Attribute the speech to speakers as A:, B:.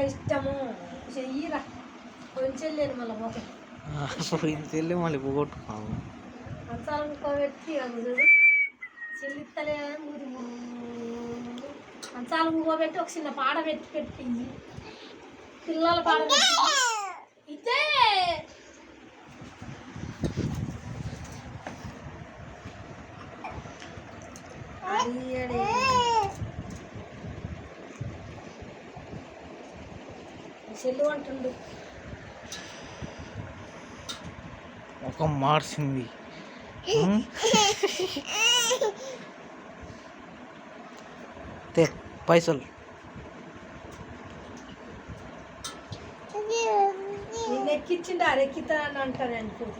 A: ఇష్టము చెయ్యిరా కొంచెం లేదు మళ్ళీ పోతాం
B: పోయింది మళ్ళీ పోగొట్టుకున్నాము
A: మంచాలు ఇంకోబెట్టి చూడు చెల్లిత్తలే మంచాలు ఇంకోబెట్టి ఒక చిన్న పాడ పెట్టి పిల్లల పాడ ఇదే చెల్లు అంటుండు
B: ఒక మార్చింది పైసలు
A: నేను ఎక్కించిండు ఎక్కితా అని అంటారు అనుకుంటుంది